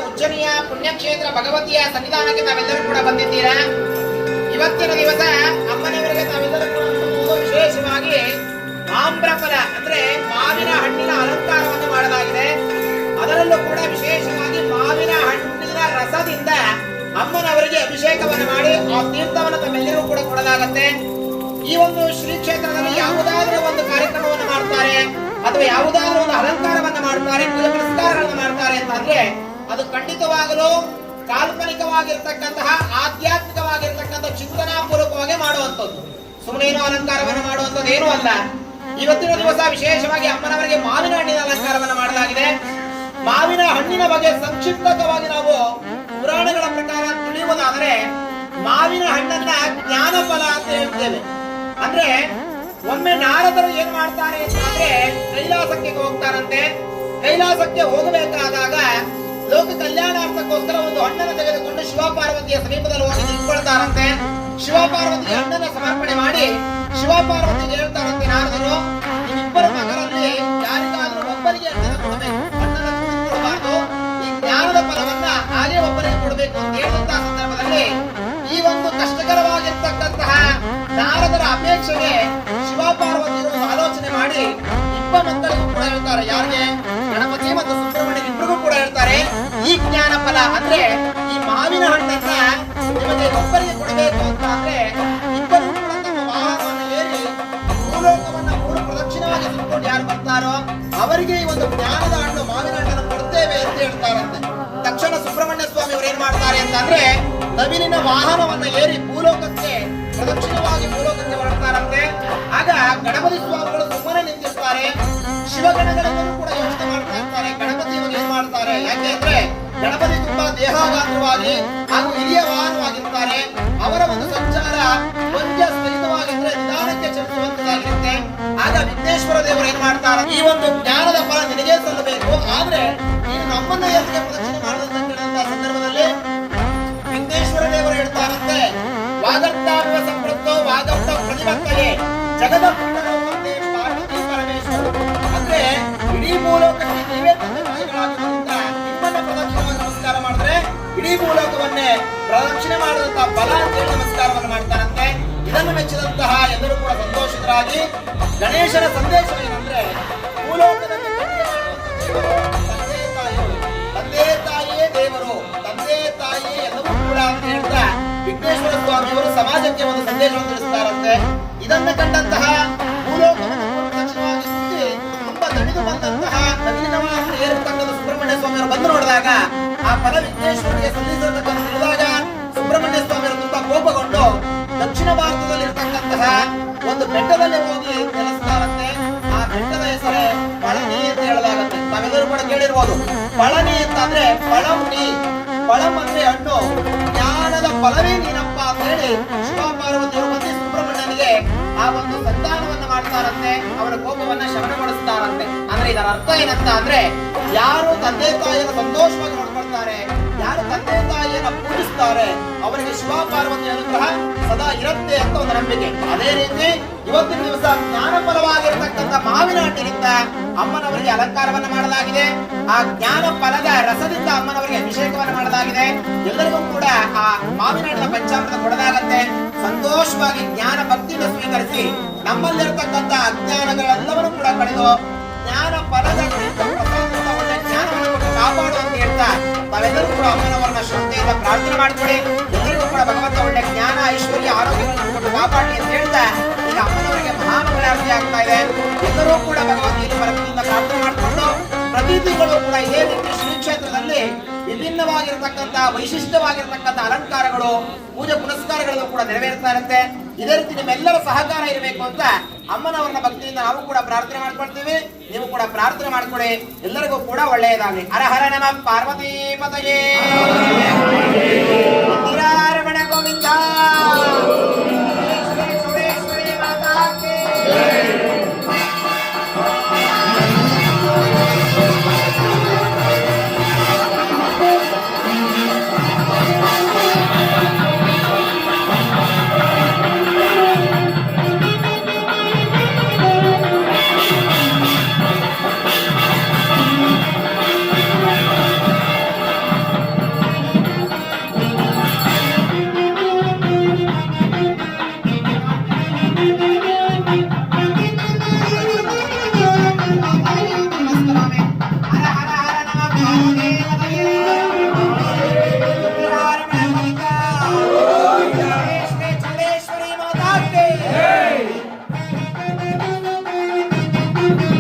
ಉಜ್ಜನಿಯ ಪುಣ್ಯಕ್ಷೇತ್ರ ಭಗವತಿಯ ಸನ್ನಿಧಾನಕ್ಕೆ ತಾವೆಲ್ಲರೂ ಕೂಡ ಬಂದಿದ್ದೀರಾ. ಇವತ್ತಿನ ದಿವಸ ಅಮ್ಮನವರಿಗೆ ತಾವೆಲ್ಲರೂ ಕೂಡ ವಿಶೇಷವಾಗಿ ಆಮ್ರಫಲ ಅಂದ್ರೆ ಮಾವಿನ ಹಣ್ಣಿನ ಅಲಂಕಾರವನ್ನು ಮಾಡಲಾಗಿದೆ. ಅದರಲ್ಲೂ ಕೂಡ ವಿಶೇಷವಾಗಿ ಮಾವಿನ ಹಣ್ಣಿನ ರಸದಿಂದ ಅಮ್ಮನವರಿಗೆ ಅಭಿಷೇಕವನ್ನು ಮಾಡಿ ಆ ತೀರ್ಥವನ್ನು ತಮ್ಮೆಲ್ಲರಿಗೂ ಕೂಡ ಕೊಡಲಾಗುತ್ತೆ. ಈ ಒಂದು ಶ್ರೀ ಕ್ಷೇತ್ರದಲ್ಲಿ ಯಾವುದಾದ್ರೂ ಒಂದು ಕಾರ್ಯಕ್ರಮವನ್ನು ಮಾಡ್ತಾರೆ ಅಥವಾ ಯಾವುದಾದ್ರೂ ಒಂದು ಅಲಂಕಾರವನ್ನ ಮಾಡ್ತಾರೆ, ಪೂಜೆ ಪುರಸ್ಕಾರಗಳನ್ನು ಮಾಡ್ತಾರೆ ಅಂತಂದ್ರೆ ಅದು ಖಂಡಿತವಾಗಲು ಕಾಲ್ಪನಿಕವಾಗಿರ್ತಕ್ಕಂತಹ ಆಧ್ಯಾತ್ಮಿಕವಾಗಿರ್ತಕ್ಕಂಥ ಚಿಂತನಾಪೂರ್ವಕವಾಗಿ ಮಾಡುವಂಥದ್ದು, ಸುಮ್ಮನೇನೋ ಅಲಂಕಾರವನ್ನು ಮಾಡುವಂಥದ್ದು ಏನೂ ಅಲ್ಲ. ಇವತ್ತಿನ ದಿವಸ ವಿಶೇಷವಾಗಿ ಅಮ್ಮನವರಿಗೆ ಮಾವಿನ ಹಣ್ಣಿನ ಅಲಂಕಾರವನ್ನು ಮಾಡಲಾಗಿದೆ. ಮಾವಿನ ಹಣ್ಣಿನ ಬಗ್ಗೆ ಸಂಕ್ಷಿಪ್ತವಾಗಿ ನಾವು ಪುರಾಣಗಳ ಪ್ರಕಾರ ತಿಳಿಯುವುದಾದರೆ ಮಾವಿನ ಹಣ್ಣನ್ನ ಜ್ಞಾನ ಫಲ ಅಂತ ಹೇಳ್ತೇವೆ. ಅಂದ್ರೆ ಒಮ್ಮೆ ನಾರದರು ಏನ್ ಮಾಡ್ತಾರೆ ಅಂತಂದ್ರೆ ಕೈಲಾಸಕ್ಕೆ ಹೋಗ್ತಾರಂತೆ. ಕೈಲಾಸಕ್ಕೆ ಹೋಗಬೇಕಾದಾಗ ಲೋಕ ಕಲ್ಯಾಣಾರ್ಥಕ್ಕೋಸ್ಕರ ಒಂದು ಹಣ್ಣನ್ನು ತೆಗೆದುಕೊಂಡು ಶಿವಪಾರ್ವತಿಯ ಸಮೀಪದಲ್ಲಿ ಹೋಗಿ ನಿಂತ್ಕೊಳ್ತಾರಂತೆ. ಶಿವಪಾರ್ವತಿಗೆ ಹಣ್ಣನ್ನು ಸಮರ್ಪಣೆ ಮಾಡಿ ಶಿವಪಾರ್ವತಿಗೆ ಹೇಳ್ತಾರಂತೆ ನಾರದರು, ಇಬ್ಬರ ಮಗರಲ್ಲಿ ಯಾರಿಗಾದ್ರೂ ಒಬ್ಬರಿಗೆ ಹಣ್ಣನ್ನು ಕೊಡಬೇಕು, ಹಣ್ಣನ್ನು ಕೊಡಬಾರ್ದು, ಈ ಜ್ಞಾನದ ಫಲವನ್ನ ಹಾಗೆ ಒಬ್ಬರಿಗೆ ಕೊಡಬೇಕು ಅಂತ ಹೇಳಿದಂತಹ ಸಂದರ್ಭದಲ್ಲಿ ಈ ಒಂದು ಕಷ್ಟಕರವಾಗಿರ್ತಕ್ಕಂತಹ ನಾರದರ ಅಪೇಕ್ಷೆಗೆ ಶಿವಪಾರ್ವತಿಯರು ಆಲೋಚನೆ ಮಾಡಿ ಇಬ್ಬ ಮಕ್ಕಳಿಗೂ ಕೂಡ ಹೇಳ್ತಾರೆ. ಯಾರಿಗೆ? ಗಣಪತಿ ಮತ್ತು ಸುಬ್ರಹ್ಮಣ್ಯ ಇಬ್ಬರಿಗೂ ಕೂಡ ಹೇಳ್ತಾರೆ, ಈ ಜ್ಞಾನ ಫಲ ಅಂದ್ರೆ ಈ ಮಾವಿನ ಹಣ್ಣನ್ನ ನಿಮಗೆ ಒಬ್ಬರಿಗೆ ಕೊಡಬೇಕು ಅಂತ ಅಂದ್ರೆ ಇಬ್ಬರು ಕೂಡ ತಮ್ಮ ವಾಹನವನ್ನು ಏರಿ ಭೂಲೋಕವನ್ನ ಮೂರು ಪ್ರದಕ್ಷಿಣವಾಗಿ ಸುತ್ತಕೊಂಡು ಯಾರು ಬರ್ತಾರೋ ಅವರಿಗೆ ಈ ಒಂದು ಜ್ಞಾನದ ಹಣ್ಣು ಮಾವಿನ ಹಣ್ಣನ್ನು ಕೊಡ್ತೇವೆ ಅಂತ ಹೇಳ್ತಾರಂತೆ. ತಕ್ಷಣ ಸುಬ್ರಹ್ಮಣ್ಯ ಸ್ವಾಮಿ ಅವರು ಏನ್ ಮಾಡ್ತಾರೆ ಅಂತಂದ್ರೆ ನವಿಲಿನ ವಾಹನವನ್ನ ಏರಿ ಭೂಲೋಕಕ್ಕೆ ಪ್ರದಕ್ಷಿಣವಾಗಿ ಭೂಲೋಕಕ್ಕೆ ಹೊರಡ್ತಾರಂತೆ. ಆಗ ಗಣಪತಿ ಸ್ವಾಮಿಗಳು ಸುಮ್ಮನೆ ನಿಂತಿರ್ತಾರೆ. ಶಿವಗಣಗಳನ್ನು ಕೂಡ ಯೋಚನೆ ಮಾಡ್ತಾ ಇರ್ತಾರೆ. ಗಣಪತಿ ಏನ್ ಮಾಡ್ತಾರೆ? ಯಾಕೆಂದ್ರೆ ಗಣಪತಿ ತುಂಬಾ ದೇಹಾಗಾತ್ರವಾಗಿ ಹಾಗೂ ಹಿರಿಯ ವಾಹನವಾಗಿರ್ತಾರೆ. ಅವರ ಒಂದು ಸಂಚಾರ ಕೊಂಚ ಸ್ಥಗಿತವಾಗಿದ್ರೆ ನಿಧಾನಕ್ಕೆ ಚಲಿಸುವಂತದ್ದಾಗಿರುತ್ತೆ. ಆಗ ವಿಘ್ನೇಶ್ವರ ದೇವರು ಏನ್ ಮಾಡ್ತಾರೆ? ಈ ಒಂದು ಜ್ಞಾನದ ಫಲ ನಿನಗೆ ಸಲ್ಲಬೇಕು, ಆದ್ರೆ ನೀನು ನಮ್ಮನ್ನ ಏನಿಗೆ ಪ್ರದಕ್ಷಿಣೆ ಮಾಡುವಂತ ಸಂದರ್ಭದಲ್ಲಿ ವಿಘ್ನೇಶ್ವರ ದೇವರು ಹೇಳ್ತಾರಂತೆ, ವಾಗರ್ತಾವ ಸಂಪೃತ್ತೋ ವಾಗರ್ತ ಪ್ರತಿಭಕ್ತಯೇ ಜಗದ ಪುಣ್ಯವಂತೆ ಪಾರ್ವತಿ ಪರಮೇಶ್ವರ. ಅಂದ್ರೆ ಇಡೀ ಭೂಲೋಕಕ್ಕೆ ನೀವೇ ತಂದೆ ತಾಯಿಗಳಾಗಿದ್ದರಿಂದ ನಿಮ್ಮನ್ನ ಪ್ರದಕ್ಷಿಣವಾಗಿ ನಮಸ್ಕಾರ ಮಾಡಿದ್ರೆ ಇಡೀ ಭೂಲೋಕವನ್ನೇ ಪ್ರದಕ್ಷಿಣೆ ಮಾಡಿದಂತಹ ಫಲ ಅಂತೇಳಿ ನಮಸ್ಕಾರವನ್ನು ಮಾಡ್ತಾರಂತೆ. ಇದನ್ನು ಮೆಚ್ಚಿದಂತಹ ಎಲ್ಲರೂ ಕೂಡ ಸಂತೋಷಿತರಾಗಿ ಗಣೇಶನ ಸಂದೇಶ ಏನಂದ್ರೆ ಭೂಲೋಕದಲ್ಲಿ ತಂದೆ ತಾಯಿಯೇ ದೇವರು, ತಂದೆ ತಾಯಿ ಎಲ್ಲವೂ ಕೂಡ ಅಂತ ಹೇಳ್ತಾ ವಿಘ್ನೇಶ್ವರ ಸ್ವಾಮಿಯವರು ಸಮಾಜಕ್ಕೆ ಒಂದು ಸಂದೇಶವನ್ನು ತಿಳಿಸ್ತಾರಂತೆ. ಇದನ್ನು ಕಂಡಂತಹ ಭೂಲೋಕವನ್ನು ಪ್ರದಕ್ಷಿಣವಾಗಿ ಸುತ್ತಿ ತುಂಬಾ ದಣಿದು ಬಂದಂತಹ ನವೀನವಾಗಿ ಏರಿರ್ತಕ್ಕಂಥ ಸುಬ್ರಹ್ಮಣ್ಯ ಸ್ವಾಮಿಯವರು ಬಂದು ನೋಡಿದಾಗ ಆ ಫಲ ವಿಘ್ನೇಶ್ವರಿಗೆ ಸಲ್ಲಿಸತಕ್ಕಂಥ ತಿಳಿದಾಗ ಸುಬ್ರಹ್ಮಣ್ಯ ಸ್ವಾಮಿಯವರು ತುಂಬಾ ಕೋಪಗೊಂಡು ದಕ್ಷಿಣ ಭಾರತದಲ್ಲಿ ಇರ್ತಕ್ಕಂತಹ ಒಂದು ಬೆಟ್ಟದಲ್ಲಿ ಹೋಗಿ ನೆಲೆಸ್ತಾರಂತೆ. ಆ ಬೆಟ್ಟದ ಹೆಸರೇ ಪಳನಿ ಅಂತ ಹೇಳಲಾಗುತ್ತೆ. ತಾವೆಲ್ಲರೂ ಕೂಡ ಕೇಳಿರ್ಬೋದು. ಪಳನಿ ಅಂತಂದ್ರೆ ಪಳಂನಿ, ಪಳಂ ಅಂದ್ರೆ ಹಣ್ಣು, ಜ್ಞಾನದ ಫಲವೇ ನೀನಪ್ಪ ಅಂತ ಹೇಳಿ ಶಿವಪಾರ್ವತಿಯವರು ಬಂದು ಸುಬ್ರಹ್ಮಣ್ಯನಿಗೆ ಆ ಒಂದು ಸಂತಾನವನ್ನ ಮಾಡ್ತಾರಂತೆ. ಅವರ ಕೋಪವನ್ನ ಶಮನಗೊಳಿಸ್ತಾರಂತೆ. ಅಂದ್ರೆ ಇದರ ಅರ್ಥ ಏನಂತ ಅಂದ್ರೆ ಯಾರು ತಂದೆ ತಾಯಿಯನ್ನು ಸಂತೋಷವಾಗಿ ನೋಡ್ಕೊಳ್ತಾರೆ, ಯಾರು ತಂದೆ ತಾಯಿಯನ್ನ ಪೂಜಿಸ್ತಾರೆ ಅವರಿಗೆ ಶಿವಪಾರ್ವತಿ ಅನುಗ್ರಹ ಸದಾ ಇರುತ್ತೆ ಅಂತ ಒಂದು ನಂಬಿಕೆ. ಅದೇ ರೀತಿ ಇವತ್ತಿನ ದಿವಸ ಜ್ಞಾನ ಫಲವಾಗಿರತಕ್ಕಂಥ ಮಾವಿನ ಹಣ್ಣಿನಿಂದ ಅಮ್ಮನವರಿಗೆ ಅಲಂಕಾರವನ್ನ ಮಾಡಲಾಗಿದೆ. ಆ ಜ್ಞಾನ ಫಲದ ರಸದಿಂದ ಅಮ್ಮನವರಿಗೆ ಅಭಿಷೇಕವನ್ನು ಮಾಡಲಾಗಿದೆ. ಎಲ್ಲರಿಗೂ ಕೂಡ ಆ ಮಾವಿನ ಹಣ್ಣಿನ ಪಂಚಾಮೃತ ಕೊಡಲಾಗತ್ತೆ. ಸಂತೋಷವಾಗಿ ಜ್ಞಾನ ಭಕ್ತಿಯನ್ನು ಸ್ವೀಕರಿಸಿ ನಮ್ಮಲ್ಲಿರತಕ್ಕಂಥ ಅಜ್ಞಾನಗಳೆಲ್ಲವನ್ನು ಕೂಡ ಕಳೆದು ಜ್ಞಾನ ಫಲದ ಒಳ್ಳೆ ಜ್ಞಾನವನ್ನು ಕೊಟ್ಟು ಕಾಪಾಡು ಅಂತ ಹೇಳ್ತಾ ತಾವೆಲ್ಲರೂ ಕೂಡ ಅಮ್ಮನವರನ್ನ ಶ್ರದ್ಧೆಯಿಂದ ಪ್ರಾರ್ಥನೆ ಮಾಡಿಕೊಳ್ಳಿ. ಎಲ್ಲರಿಗೂ ಕೂಡ ಭಗವಂತ ಒಳ್ಳೆ ಜ್ಞಾನ ಐಶ್ವರ್ಯ ಆರೋಗ್ಯವನ್ನು ಕೊಟ್ಟು ಕಾಪಾಡಲಿ ಅಂತ ಹೇಳ್ತಾ ಈಗ ಅಮ್ಮನವರಿಗೆ ಮಹಾಮಂಗಳಾರತಿ ಆಗ್ತಾ ಇದೆ. ಎಲ್ಲರೂ ಕೂಡ ಭಗವಂತನ ಭಕ್ತಿಯಿಂದ ಪ್ರಾರ್ಥನೆ ಮಾಡಿಕೊಂಡು ಪ್ರತಿ ತಿಂಗಳು ಕೂಡ ಇದೇ ರೀತಿ ಶ್ರೀ ಕ್ಷೇತ್ರದಲ್ಲಿ ವಿಭಿನ್ನವಾಗಿರತಕ್ಕಂಥ ವೈಶಿಷ್ಟ್ಯವಾಗಿರತಕ್ಕಂಥ ಅಲಂಕಾರಗಳು ಪೂಜೆ ಪುನಸ್ಕಾರಗಳನ್ನು ಕೂಡ ನೆರವೇರ್ತಾ ಇರುತ್ತೆ. ಇದೇ ರೀತಿ ನಿಮ್ಮೆಲ್ಲರ ಸಹಕಾರ ಇರಬೇಕು ಅಂತ ಅಮ್ಮನವರನ್ನ ಭಕ್ತಿಯಿಂದ ನಾವು ಕೂಡ ಪ್ರಾರ್ಥನೆ ಮಾಡ್ಕೊಳ್ತೀವಿ. ನೀವು ಕೂಡ ಪ್ರಾರ್ಥನೆ ಮಾಡ್ಕೊಳ್ಳಿ. ಎಲ್ಲರಿಗೂ ಕೂಡ ಒಳ್ಳೆಯದಾಗಲಿ. ಹರ ಹರ ನಮಃ ಪಾರ್ವತೀ ಪತಯೇ ರಮಣ ಗೋವಿಂದ. ನಮಃ